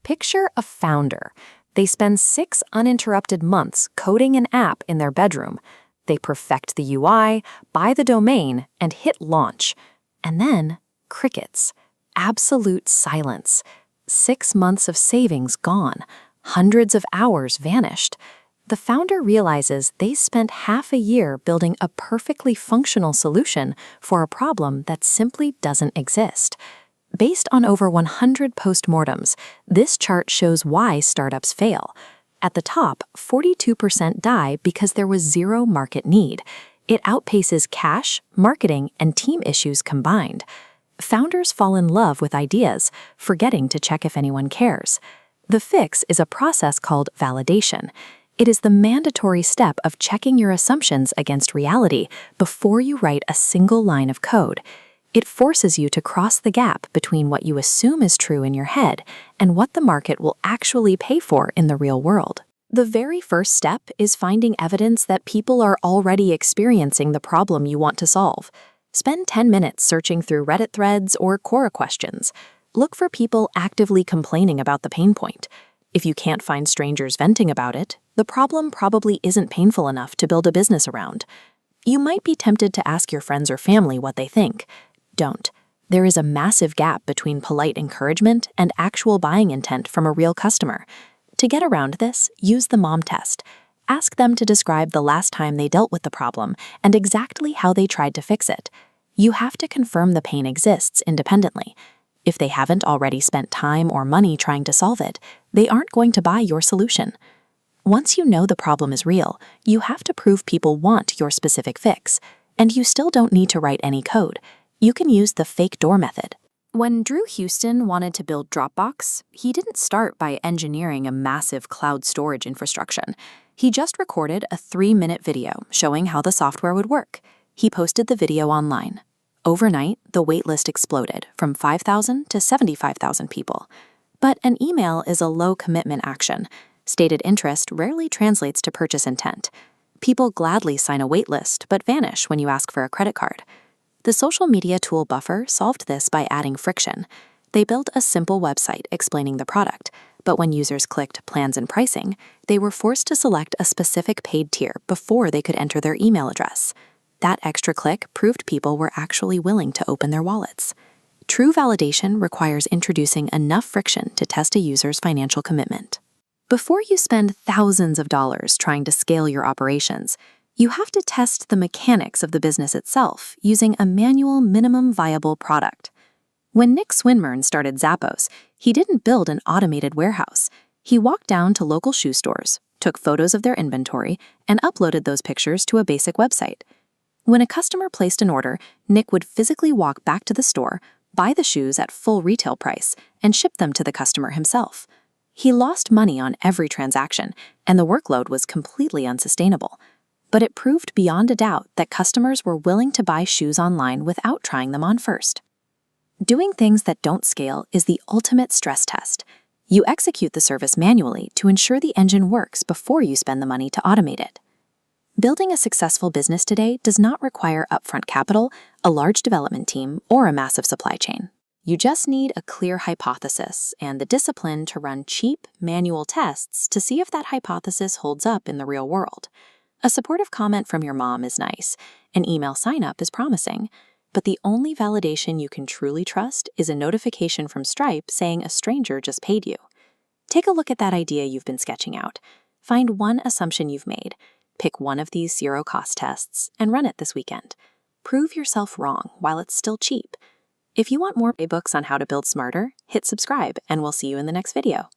Picture a founder. They spend 6 uninterrupted months coding an app in their bedroom. They perfect the UI, buy the domain, and hit launch. And then, crickets. Absolute silence. 6 months of savings gone. Hundreds of hours vanished. The founder realizes they spent half a year building a perfectly functional solution for a problem that simply doesn't exist. Based on over 100 postmortems, this chart shows why startups fail. At the top, 42% die because there was zero market need. It outpaces cash, marketing, and team issues combined. Founders fall in love with ideas, forgetting to check if anyone cares. The fix is a process called validation. It is the mandatory step of checking your assumptions against reality before you write a single line of code. It forces you to cross the gap between what you assume is true in your head and what the market will actually pay for in the real world. The very first step is finding evidence that people are already experiencing the problem you want to solve. Spend 10 minutes searching through Reddit threads or Quora questions. Look for people actively complaining about the pain point. If you can't find strangers venting about it, the problem probably isn't painful enough to build a business around. You might be tempted to ask your friends or family what they think. Don't. There is a massive gap between polite encouragement and actual buying intent from a real customer. To get around this, use the mom test. Ask them to describe the last time they dealt with the problem and exactly how they tried to fix it. You have to confirm the pain exists independently. If they haven't already spent time or money trying to solve it, they aren't going to buy your solution. Once you know the problem is real, you have to prove people want your specific fix. And you still don't need to write any code. You can use the fake door method. When Drew Houston wanted to build Dropbox, he didn't start by engineering a massive cloud storage infrastructure. He just recorded a 3-minute video showing how the software would work. He posted the video online. Overnight, the waitlist exploded from 5,000 to 75,000 people. But an email is a low-commitment action. Stated interest rarely translates to purchase intent. People gladly sign a waitlist but vanish when you ask for a credit card. The social media tool Buffer solved this by adding friction. They built a simple website explaining the product, but when users clicked plans and pricing, they were forced to select a specific paid tier before they could enter their email address. That extra click proved people were actually willing to open their wallets. True validation requires introducing enough friction to test a user's financial commitment. Before you spend thousands of dollars trying to scale your operations, you have to test the mechanics of the business itself using a manual minimum viable product. When Nick Swinmurn started Zappos, he didn't build an automated warehouse. He walked down to local shoe stores, took photos of their inventory, and uploaded those pictures to a basic website. When a customer placed an order, Nick would physically walk back to the store, buy the shoes at full retail price, and ship them to the customer himself. He lost money on every transaction, and the workload was completely unsustainable. But it proved beyond a doubt that customers were willing to buy shoes online without trying them on first. Doing things that don't scale is the ultimate stress test. You execute the service manually to ensure the engine works before you spend the money to automate it. Building a successful business today does not require upfront capital, a large development team, or a massive supply chain. You just need a clear hypothesis and the discipline to run cheap, manual tests to see if that hypothesis holds up in the real world. A supportive comment from your mom is nice, an email sign-up is promising, but the only validation you can truly trust is a notification from Stripe saying a stranger just paid you. Take a look at that idea you've been sketching out. Find one assumption you've made, pick one of these zero-cost tests, and run it this weekend. Prove yourself wrong while it's still cheap. If you want more ebooks on how to build smarter, hit subscribe, and we'll see you in the next video.